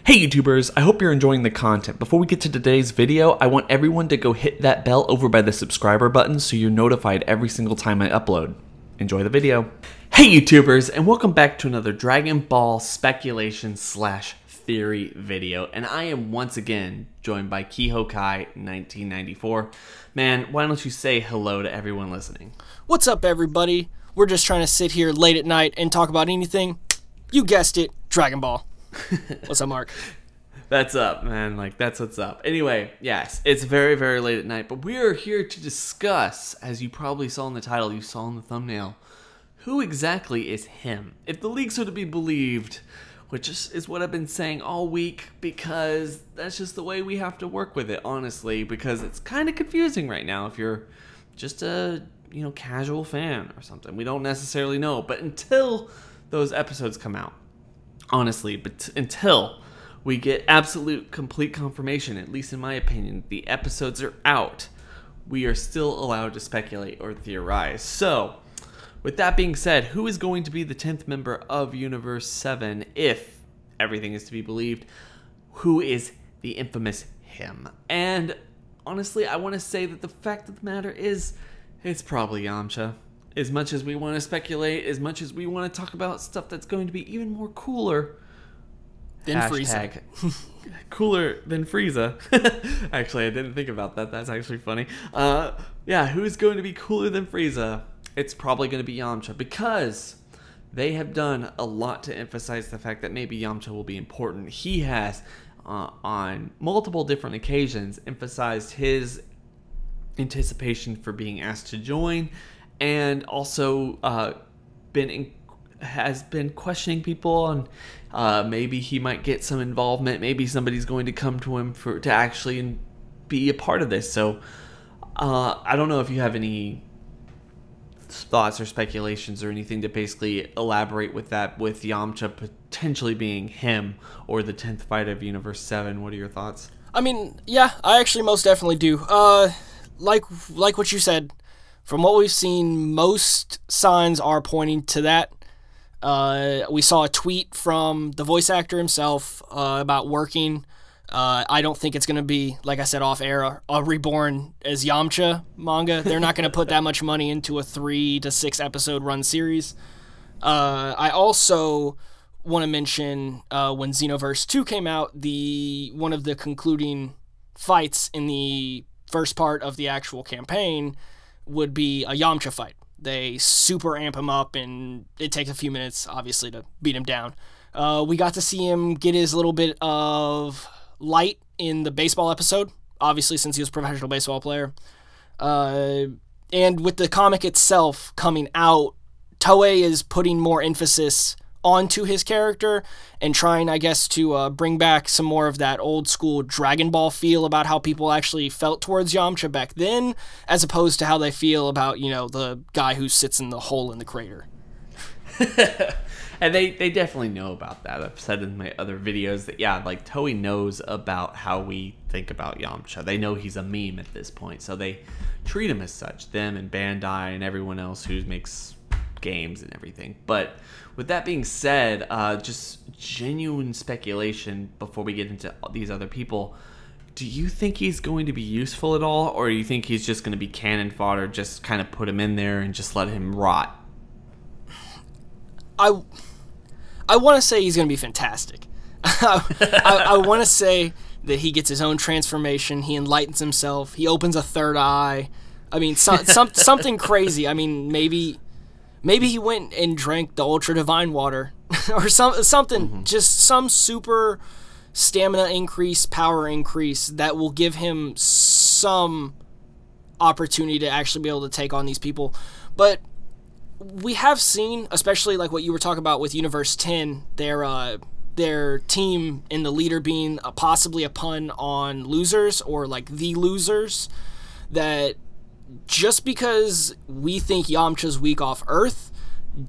Hey YouTubers, I hope you're enjoying the content. Before we get to today's video, I want everyone to go hit that bell over by the subscriber button so you're notified every single time I upload. Enjoy the video. Hey YouTubers, and welcome back to another Dragon Ball speculation slash theory video. And I am once again joined by Kiho Kai 1994. Man, why don't you say hello to everyone listening? What's up everybody? We're just trying to sit here late at night and talk about anything. You guessed it, Dragon Ball. What's up, Mark? That's up, man. Like, that's what's up. Anyway, yes, it's very, very late at night, but we are here to discuss, as you probably saw in the title, you saw in the thumbnail, who exactly is him? If the leaks are to be believed, which is what I've been saying all week, because that's just the way we have to work with it, honestly, because it's kind of confusing right now if you're just a, casual fan or something. We don't necessarily know, but until those episodes come out, honestly, but until we get absolute complete confirmation, at least in my opinion, the episodes are out, we are still allowed to speculate or theorize. So, with that being said, who is going to be the 10th member of Universe 7 if everything is to be believed? Who is the infamous him? And honestly, I want to say that the fact of the matter is, it's probably Yamcha. As much as we want to speculate, as much as we want to talk about stuff that's going to be even more cooler than Frieza. Cooler than Frieza. Actually, I didn't think about that. That's actually funny. Yeah, who's going to be cooler than Frieza? It's probably going to be Yamcha, because they have done a lot to emphasize the fact that maybe Yamcha will be important. He has, on multiple different occasions, emphasized his anticipation for being asked to join, and also has been questioning people on maybe he might get some involvement, maybe somebody's going to come to him to actually be a part of this. So I don't know if you have any thoughts or speculations or anything to basically elaborate with that, with Yamcha potentially being him or the 10th fighter of Universe 7. What are your thoughts? I mean, yeah, I actually most definitely do. Like what you said, from what we've seen, most signs are pointing to that. We saw a tweet from the voice actor himself about working. I don't think it's going to be, like I said off air, a Reborn as Yamcha manga. They're not going to put that much money into a 3 to 6 episode run series. I also want to mention when Xenoverse 2 came out, one of the concluding fights in the first part of the actual campaign would be a Yamcha fight. They super amp him up, and it takes a few minutes, obviously, to beat him down. We got to see him get his little bit of light in the baseball episode, obviously, since he was a professional baseball player. And with the comic itself coming out, Toei is putting more emphasis onto his character and trying, I guess, to bring back some more of that old school Dragon Ball feel about how people actually felt towards Yamcha back then, as opposed to how they feel about, the guy who sits in the hole in the crater. And they definitely know about that. I've said in my other videos that, yeah, like, Toei knows about how we think about Yamcha. They know he's a meme at this point, so they treat him as such, them and Bandai and everyone else who makes games and everything. But with that being said, just genuine speculation before we get into these other people, do you think he's going to be useful at all, or do you think he's just going to be cannon fodder, just kind of put him in there and just let him rot? I want to say he's going to be fantastic. I want to say that he gets his own transformation, he enlightens himself, he opens a third eye. I mean, something crazy. I mean, maybe he went and drank the Ultra Divine Water or something, just some super stamina increase, power increase that will give him some opportunity to actually be able to take on these people. But we have seen, especially like what you were talking about with Universe 10, their team and the leader being possibly a pun on losers, or like the losers, that just because we think Yamcha's weak off Earth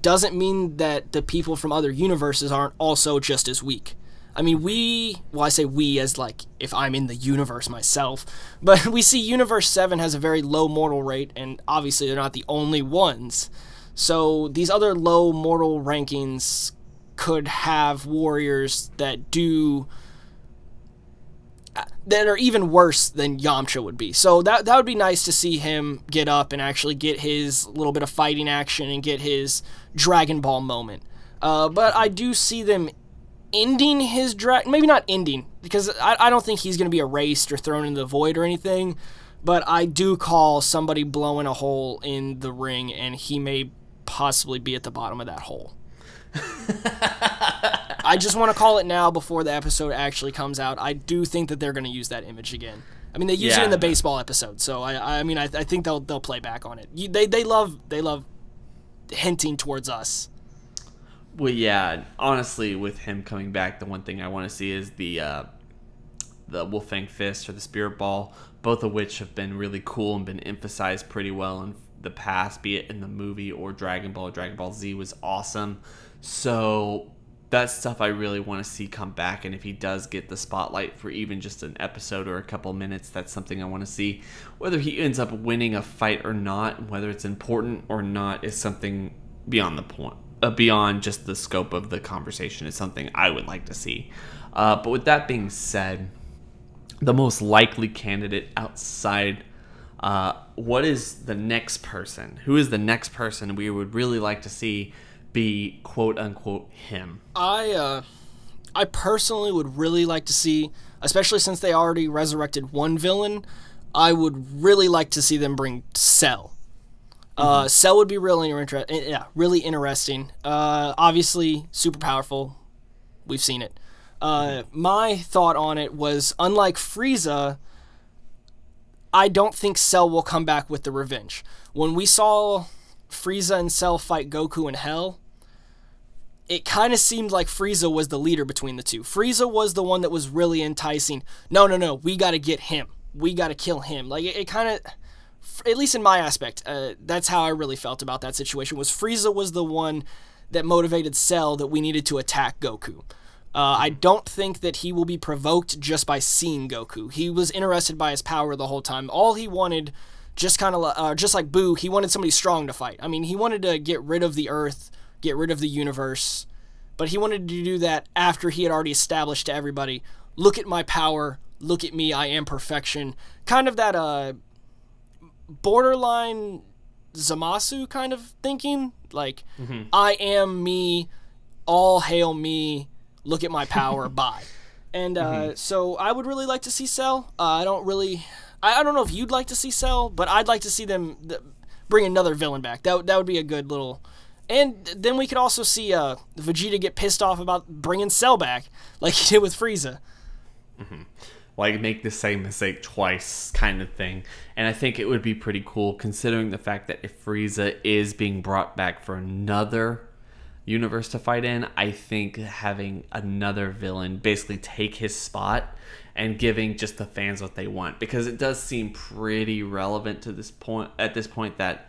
doesn't mean that the people from other universes aren't also just as weak. I mean, I say we as like if I'm in the universe myself, but we see Universe 7 has a very low mortal rate, and obviously they're not the only ones. So these other low mortal rankings could have warriors that do that are even worse than Yamcha would be. So that would be nice to see him get up and actually get his little bit of fighting action and get his Dragon Ball moment. But I do see them ending his maybe not ending, because I don't think he's going to be erased or thrown into the void or anything, but I do call somebody blowing a hole in the ring, and he may possibly be at the bottom of that hole. I just want to call it now before the episode actually comes out. I do think that they're going to use that image again. I mean, they use it in the baseball episode, so I think they'll play back on it. They love hinting towards us. Well, yeah. Honestly, with him coming back, the one thing I want to see is the Wolfang Fist or the Spirit Ball, both of which have been really cool and been emphasized pretty well in the past, be it in the movie or Dragon Ball. Dragon Ball Z was awesome. So that's stuff I really want to see come back, and if he does get the spotlight for even just an episode or a couple minutes, that's something I want to see. Whether he ends up winning a fight or not, whether it's important or not, is something beyond the point. Beyond just the scope of the conversation. Is something I would like to see. But with that being said, the most likely candidate outside, what is the next person? Who is the next person we would really like to see be quote unquote him? I personally would really like to see, especially since they already resurrected one villain, I would really like to see them bring Cell. Cell would be really interesting. Obviously, super powerful. We've seen it. My thought on it was, unlike Frieza, I don't think Cell will come back with the revenge. When we saw Frieza and Cell fight Goku in Hell, it kind of seemed like Frieza was the leader between the two. Frieza was the one that was really enticing. No, we got to get him. We got to kill him. Like, it kind of... At least in my aspect, that's how I really felt about that situation. Was Frieza was the one that motivated Cell that we needed to attack Goku. I don't think that he will be provoked just by seeing Goku. He was interested by his power the whole time. All he wanted, just like Boo, he wanted somebody strong to fight. I mean, he wanted to get rid of the Earth, get rid of the universe, but he wanted to do that after he had already established to everybody, look at my power, look at me, I am perfection. Kind of that borderline Zamasu kind of thinking, like, I am me, all hail me, look at my power, bye. And so I would really like to see Cell. I don't know if you'd like to see Cell, but I'd like to see them bring another villain back. That would be a good little... And then we could also see Vegeta get pissed off about bringing Cell back, like he did with Frieza. Like, make the same mistake twice kind of thing. And I think it would be pretty cool, considering the fact that if Frieza is being brought back for another universe to fight in, I think having another villain basically take his spot and giving just the fans what they want, because it does seem pretty relevant to this point, at this point, that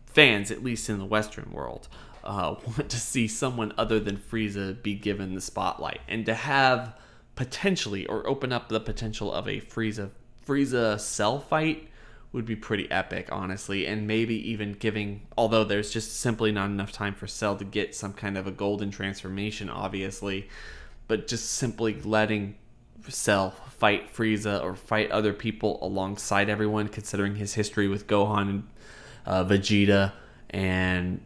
fans, at least in the Western world, want to see someone other than Frieza be given the spotlight, and to have potentially, or open up the potential of a Frieza Cell fight would be pretty epic, honestly. And maybe even giving, although there's just simply not enough time for Cell to get some kind of a golden transformation, obviously, but just simply letting Cell fight Frieza or fight other people alongside everyone, considering his history with Gohan and Vegeta and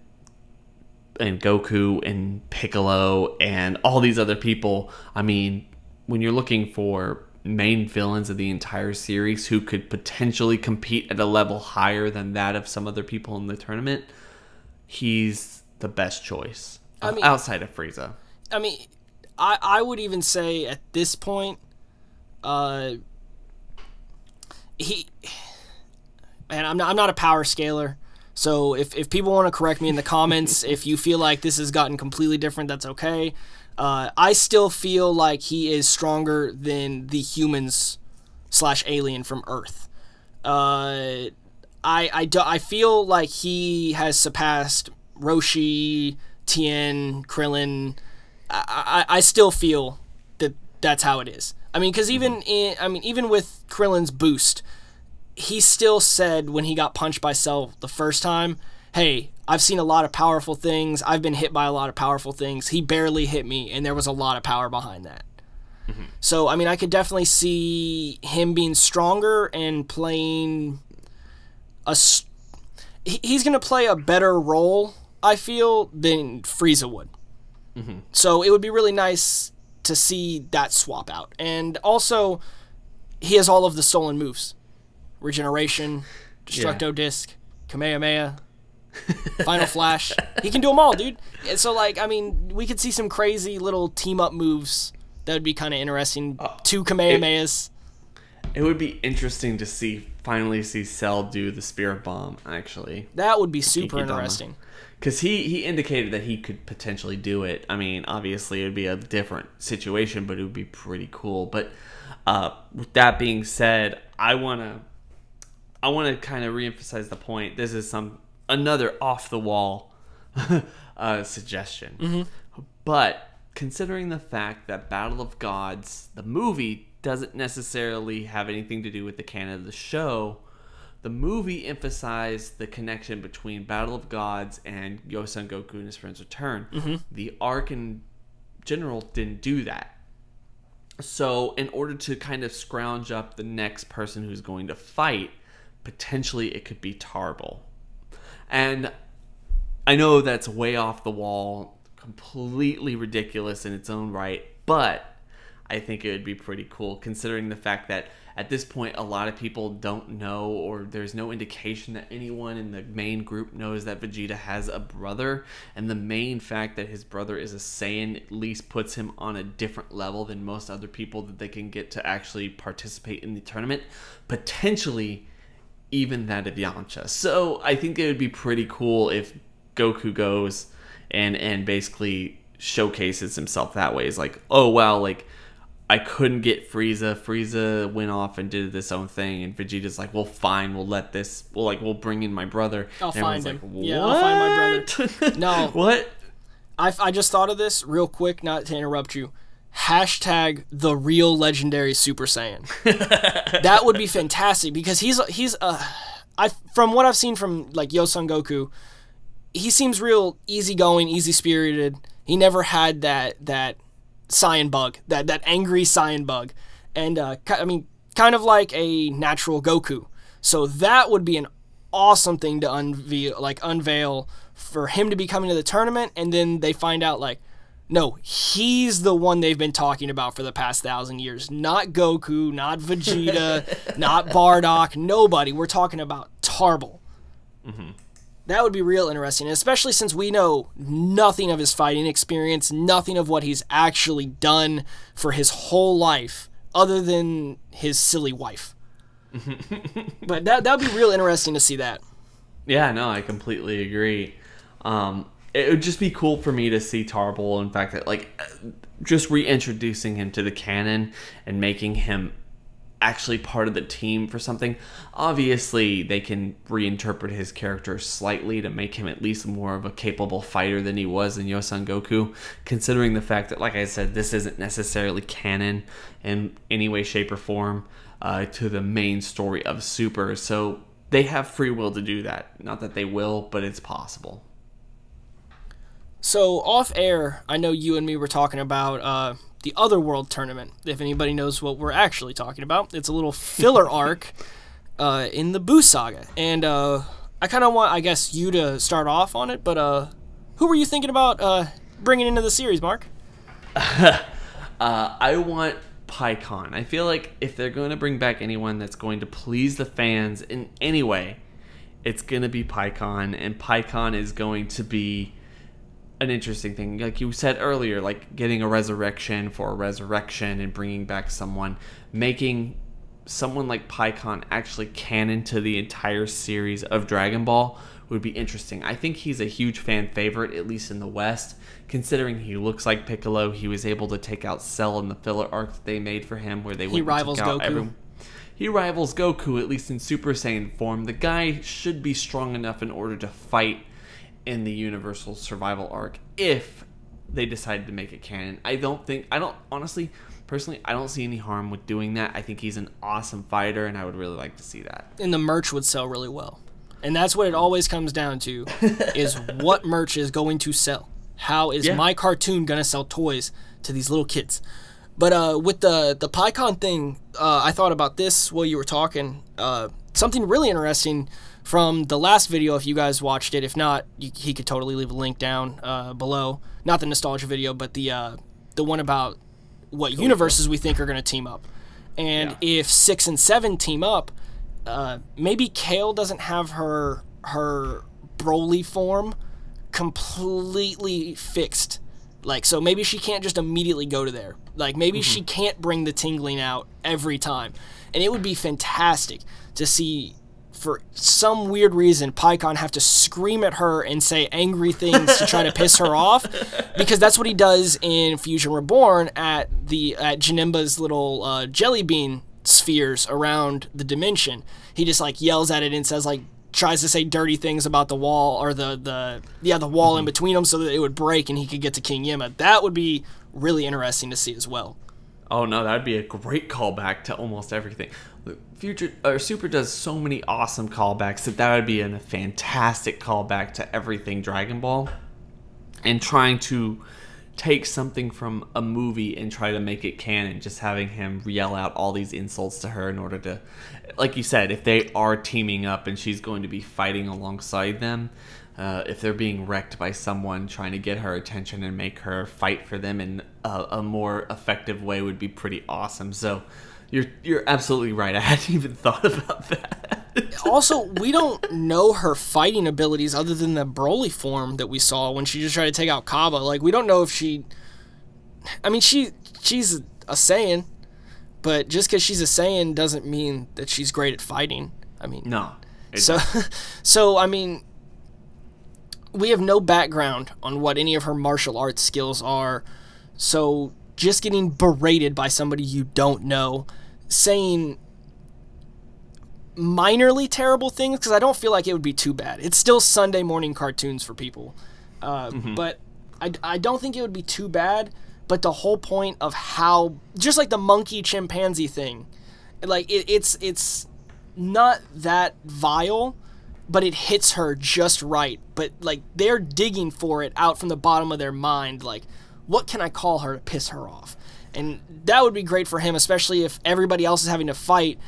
Goku and Piccolo and all these other people. I mean, when you're looking for main villains of the entire series who could potentially compete at a level higher than that of some other people in the tournament, he's the best choice, outside of Frieza. I mean, I would even say at this point, I'm not a power scaler, so if people want to correct me in the comments, if you feel like this has gotten completely different, that's okay. I still feel like he is stronger than the humans / alien from Earth. I feel like he has surpassed Roshi, Tien, Krillin. I still feel that that's how it is. I mean, because even with Krillin's boost, he still said when he got punched by Cell the first time, hey, I've seen a lot of powerful things. I've been hit by a lot of powerful things. He barely hit me, and there was a lot of power behind that. So, I mean, I could definitely see him being stronger and playing he's going to play a better role, I feel, than Frieza would. So it would be really nice to see that swap out. And also, he has all of the stolen moves. Regeneration, Destructo Disc, Kamehameha, Final Flash. He can do them all, dude. And so, like, I mean, we could see some crazy little team-up moves that would be kind of interesting. 2 Kamehamehas. It would be interesting to finally see Cell do the Spirit Bomb, actually. That would be super interesting. Because he indicated that he could potentially do it. I mean, obviously, it would be a different situation, but it would be pretty cool. But with that being said, I want to kind of reemphasize the point. This is another off-the-wall suggestion. But considering the fact that Battle of Gods, the movie, doesn't necessarily have anything to do with the canon of the show, the movie emphasized the connection between Battle of Gods and Yosun Goku and his friends return. The arc in general didn't do that. So in order to kind of scrounge up the next person who's going to fight, potentially it could be Tarble. And I know that's way off the wall, completely ridiculous in its own right, but I think it would be pretty cool considering the fact that at this point a lot of people don't know, or there's no indication that anyone in the main group knows that Vegeta has a brother, and the main fact that his brother is a Saiyan at least puts him on a different level than most other people that they can get to actually participate in the tournament, potentially even that of Yamcha. So I think it would be pretty cool if Goku goes and basically showcases himself that way. It's like, oh wow, like I couldn't get Frieza. Frieza went off and did his own thing, and Vegeta's like, well, fine, we'll bring in my brother. I'll find him. Like, yeah, I'll find my brother. No. What? I just thought of this real quick, not to interrupt you. Hashtag the real legendary Super Saiyan. That would be fantastic because from what I've seen from like Yosun Goku, he seems real easygoing, easy spirited. He never had that Saiyan bug, that angry Saiyan bug, and I mean, kind of like a natural Goku. So that would be an awesome thing to unveil for him to be coming to the tournament, and then they find out like, no, he's the one they've been talking about for the past 1,000 years. Not Goku, not Vegeta, not Bardock, nobody. We're talking about Tarble. That would be real interesting, especially since we know nothing of his fighting experience, nothing of what he's actually done for his whole life, other than his silly wife. But that would be real interesting to see that. Yeah, no, I completely agree. It would just be cool for me to see Tarble, in fact, that like just reintroducing him to the canon and making him actually part of the team for something. Obviously, they can reinterpret his character slightly to make him at least more of a capable fighter than he was in Yosun Goku, considering the fact that, like I said, this isn't necessarily canon in any way, shape, or form to the main story of Super. So they have free will to do that. Not that they will, but it's possible. So off air, I know you and me were talking about the Otherworld tournament. If anybody knows what we're actually talking about, it's a little filler arc in the Buu saga. And I kind of want, I guess, you to start off on it, but who were you thinking about bringing into the series, Mark? I want PyCon. I feel like if they're going to bring back anyone that's going to please the fans in any way, it's going to be PyCon, and PyCon is going to be an interesting thing. Like you said earlier, like getting a resurrection for a resurrection and bringing back someone, making someone like PyCon actually canon to the entire series of Dragon Ball would be interesting. I think he's a huge fan favorite, at least in the West, considering he looks like Piccolo. He was able to take out Cell in the filler arc that they made for him, where they he rivals Goku. Everyone. He rivals Goku, at least in Super Saiyan form. The guy should be strong enough in order to fight in the Universal Survival arc if they decided to make it canon. Honestly, personally, I don't see any harm with doing that. I think he's an awesome fighter, and I would really like to see that. And the merch would sell really well. And that's what it always comes down to, is what merch is going to sell. How is my cartoon going to sell toys to these little kids? But with the PyCon thing, I thought about this while you were talking. Something really interesting from the last video, if you guys watched it. If not, he could totally leave a link down below. Not the nostalgia video, but the one about what universes we think are going to team up. And if 6 and 7 team up, maybe Kale doesn't have her Broly form completely fixed. Like, so maybe she can't just immediately go to there. Like, maybe she can't bring the tingling out every time. And it would be fantastic to see, for some weird reason, PyCon have to scream at her and say angry things to try to piss her off. Because that's what he does in Fusion Reborn at Janemba's little jelly bean spheres around the dimension. He just, like, yells at it and says, like, tries to say dirty things about the wall, or the wall in between them, so that it would break and he could get to King Yima. That would be really interesting to see as well. Oh no, that would be a great callback to almost everything. Super does so many awesome callbacks that would be a fantastic callback to everything Dragon Ball. And trying to take something from a movie and try to make it canon, just having him yell out all these insults to her in order to, like you said, if they are teaming up and she's going to be fighting alongside them, if they're being wrecked by someone, trying to get her attention and make her fight for them in a more effective way would be pretty awesome. So you're absolutely right. I hadn't even thought about that. Also, we don't know her fighting abilities other than the Broly form that we saw when she just tried to take out Kaba. Like, we don't know if she... I mean, she's a Saiyan, but just because she's a Saiyan doesn't mean that she's great at fighting. I mean... No. So, I mean... We have no background on what any of her martial arts skills are, so just getting berated by somebody you don't know, saying minorly terrible things, because I don't feel like it would be too bad. It's still Sunday morning cartoons for people. But I don't think it would be too bad, but the whole point of how, just like the monkey chimpanzee thing, like it's not that vile, but it hits her just right. But like, they're digging for it out from the bottom of their mind, like, what can I call her to piss her off? And that would be great for him, especially if everybody else is having to fight.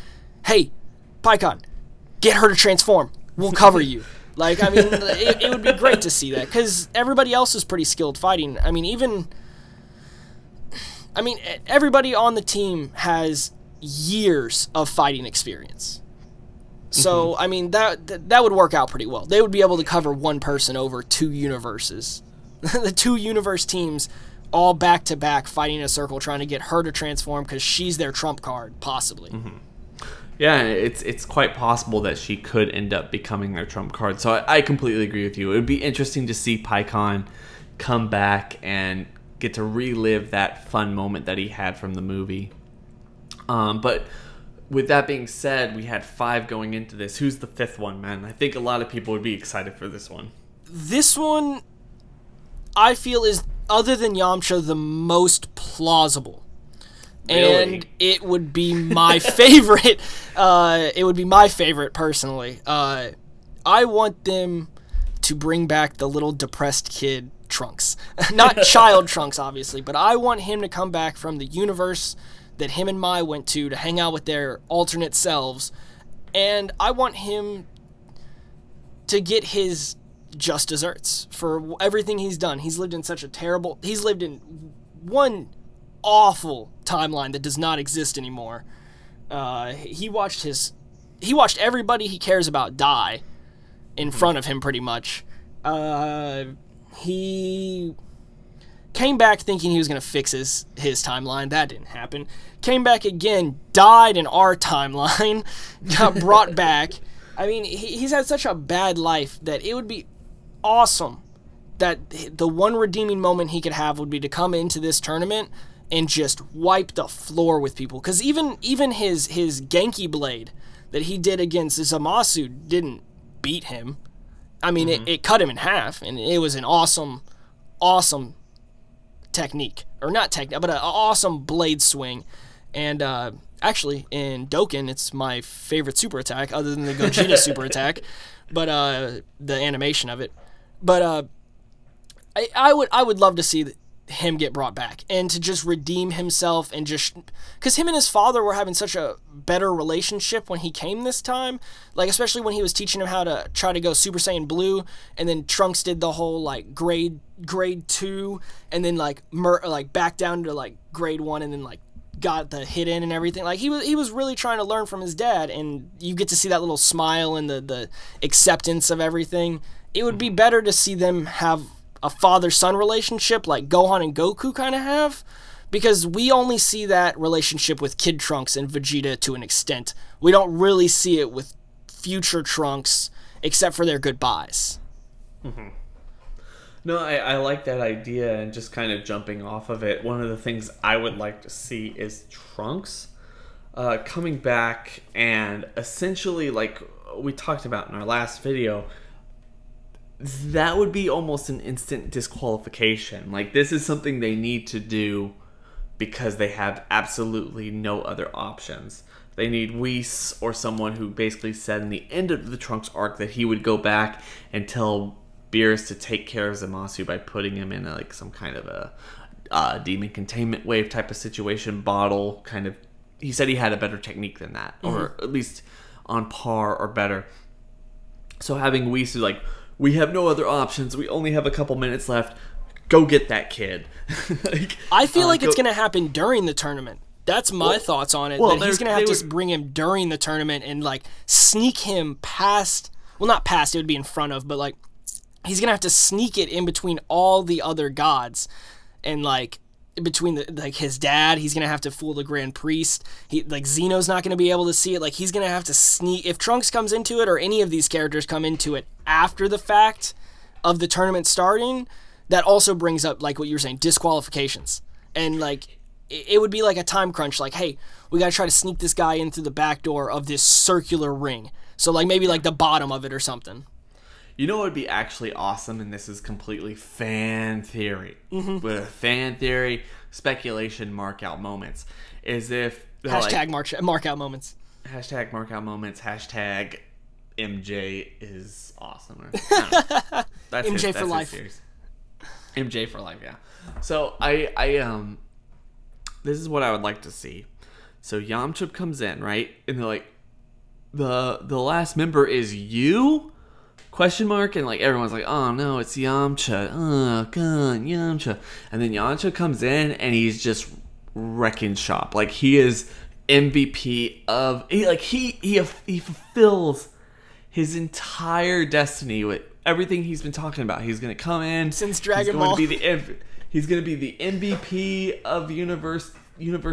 Hey, PyCon, get her to transform. We'll cover you. Like, I mean, it would be great to see that, because everybody else is pretty skilled fighting. I mean, everybody on the team has years of fighting experience. So, I mean, that would work out pretty well. They would be able to cover one person over 2 universes. The 2 universe teams all back-to-back fighting in a circle trying to get her to transform because she's their trump card, possibly. Yeah, it's quite possible that she could end up becoming their trump card. So I completely agree with you. It would be interesting to see PyCon come back and get to relive that fun moment that he had from the movie. But with that being said, we had 5 going into this. Who's the 5th one, man? I think a lot of people would be excited for this one. This one, I feel, is, other than Yamcha, the most plausible. Really? And it would be my favorite. It would be my favorite, personally. I want them to bring back the little depressed kid Trunks. Not child Trunks, obviously, but I want him to come back from the universe that him and Mai went to hang out with their alternate selves. And I want him to get his just desserts for everything he's done. He's lived in such a terrible... He's lived in one awful timeline that does not exist anymore. He watched everybody he cares about die in front of him, pretty much. He came back thinking he was going to fix his timeline. That didn't happen. Came back again, died in our timeline, got brought back. I mean, he's had such a bad life that it would be awesome that the one redeeming moment he could have would be to come into this tournament and just wipe the floor with people. Because even his Genki Blade that he did against Zamasu didn't beat him. I mean, it cut him in half, and it was an awesome technique. Or not technique, but an awesome blade swing. And actually, in Dokkan, it's my favorite super attack, other than the Gogeta super attack, but the animation of it. But I would love to see him get brought back and to just redeem himself and just because him and his father were having such a better relationship when he came this time, like especially when he was teaching him how to try to go Super Saiyan Blue, and then Trunks did the whole like grade 2 and then like back down to like grade 1 and then like got the hit in and everything. Like he was really trying to learn from his dad, and you get to see that little smile and the acceptance of everything. It would be better to see them have a father-son relationship like Gohan and Goku kind of have, because we only see that relationship with Kid Trunks and Vegeta to an extent. We don't really see it with future Trunks except for their goodbyes. Mm-hmm. No, I like that idea, and just kind of jumping off of it, one of the things I would like to see is Trunks coming back and essentially, like we talked about in our last video, that would be almost an instant disqualification. Like, this is something they need to do because they have absolutely no other options. They need Whis or someone who basically said in the end of the Trunks arc that he would go back and tell Beerus to take care of Zamasu by putting him in like some kind of a demon containment wave type of situation, bottle kind of. He said he had a better technique than that, or at least on par or better. So having Whis like, we have no other options, we only have a couple minutes left, go get that kid. Like, I feel like it's going to happen during the tournament. That's my thoughts on it. Well, that he's going to have to bring him during the tournament and like sneak him past, well, not past, it would be in front of, but like he's going to have to sneak it in between all the other gods, and like between his dad, he's going to have to fool the Grand Priest. Zeno's not going to be able to see it. Like, he's going to have to sneak. If Trunks comes into it, or any of these characters come into it after the fact of the tournament starting, that also brings up, like what you were saying, disqualifications. And, like, it would be like a time crunch. Like, hey, we got to try to sneak this guy in through the back door of this circular ring. So, like, maybe, like, the bottom of it or something. You know what would be actually awesome, and this is completely fan theory, with a fan theory, speculation, mark out moments, is if... Hashtag mark out moments. Hashtag mark out moments, hashtag MJ is awesome. That's MJ for life. MJ for life, yeah. So, I this is what I would like to see. So, Yamcha comes in, right? And they're like, the last member is you? Question mark, and like everyone's like, oh no, it's Yamcha. Oh god, Yamcha. And then Yamcha comes in and he's just wrecking shop. Like, he is MVP of he fulfills his entire destiny with everything he's been talking about. He's gonna come in since Dragon Ball. He's gonna be the MVP of Universe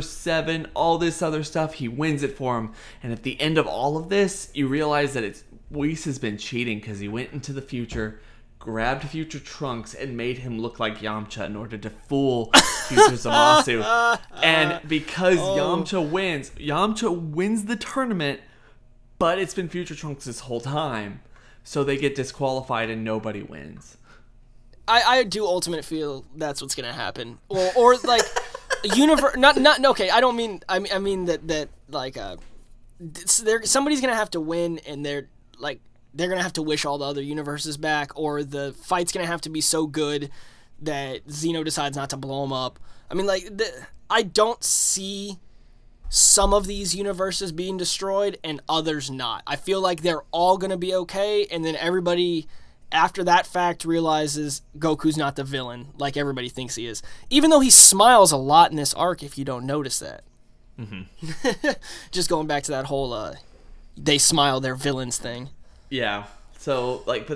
7, all this other stuff. He wins it for him, and at the end of all of this, you realize that Whis has been cheating because he went into the future, grabbed future Trunks, and made him look like Yamcha in order to fool future Zamasu. And because Yamcha wins the tournament, but it's been future Trunks this whole time, so they get disqualified and nobody wins. I do ultimately feel that's what's gonna happen, or like not okay. I don't mean I mean that like somebody's gonna have to win, and they're gonna have to wish all the other universes back, or the fight's gonna have to be so good that Zeno decides not to blow him up. I mean, I don't see some of these universes being destroyed and others not. I feel like they're all gonna be okay, and then everybody after that fact realizes Goku's not the villain like everybody thinks he is. Even though he smiles a lot in this arc, if you don't notice that. Mm-hmm. Just going back to that whole they smile, they're villains thing. Yeah. So, like,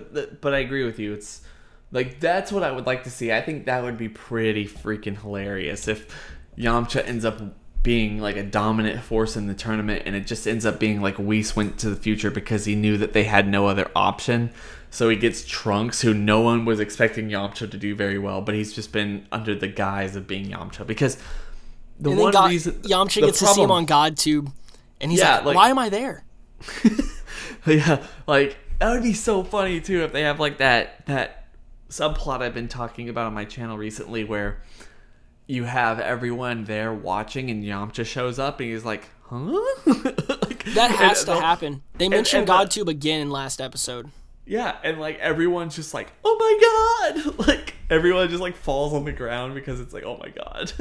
but I agree with you. It's like, that's what I would like to see. I think that would be pretty freaking hilarious if Yamcha ends up being like a dominant force in the tournament, and it just ends up being like Whis went to the future because he knew that they had no other option. So he gets Trunks, who no one was expecting Yamcha to do very well, but he's just been under the guise of being Yamcha. Because Yamcha gets to see him on GodTube, and he's like, why am I there? Yeah, like, that would be so funny too if they have like that subplot I've been talking about on my channel recently, where you have everyone there watching and Yamcha shows up and he's like, huh? That has to happen. They mentioned GodTube again in last episode. Yeah, and like everyone's just like, oh my god! Like everyone just like falls on the ground because it's like, oh my god.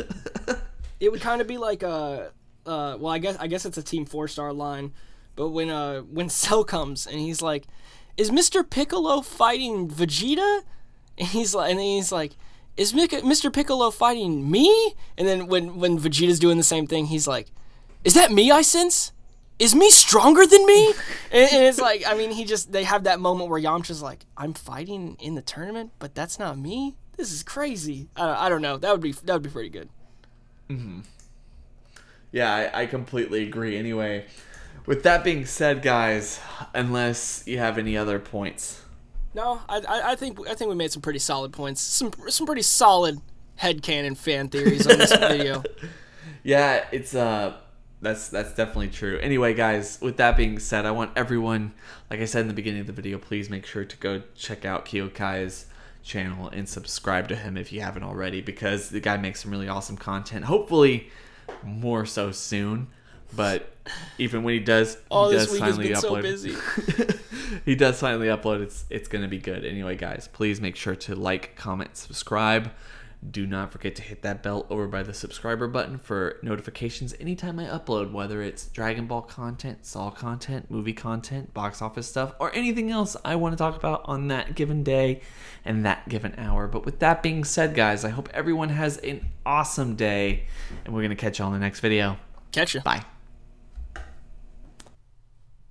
It would kind of be like well, I guess it's a Team 4-star line, but when Cell comes and he's like, "Is Mr. Piccolo fighting Vegeta?" And he's like, "Is Mr. Piccolo fighting me?" And then when Vegeta's doing the same thing, he's like, "Is that me I sense? Is me stronger than me?" And it's like, I mean, they have that moment where Yamcha's like, "I'm fighting in the tournament, but that's not me. This is crazy." I don't know. That would be pretty good. Yeah, I completely agree. Anyway, with that being said, guys, unless you have any other points. No, I think we made some pretty solid points. Some pretty solid headcanon fan theories on this video. Yeah, it's that's definitely true. Anyway, guys, with that being said, I want everyone, like I said in the beginning of the video, please make sure to go check out Kyokai's channel and subscribe to him if you haven't already, because the guy makes some really awesome content. Hopefully more so soon, but even when he does, this week has been so busy. He does finally upload. It's gonna be good. Anyway, guys, please make sure to like, comment, subscribe. Do not forget to hit that bell over by the subscriber button for notifications anytime I upload, whether it's Dragon Ball content, Saw content, movie content, box office stuff, or anything else I want to talk about on that given day and that given hour. But with that being said, guys, I hope everyone has an awesome day, and we're going to catch you on the next video. Catch you. Bye.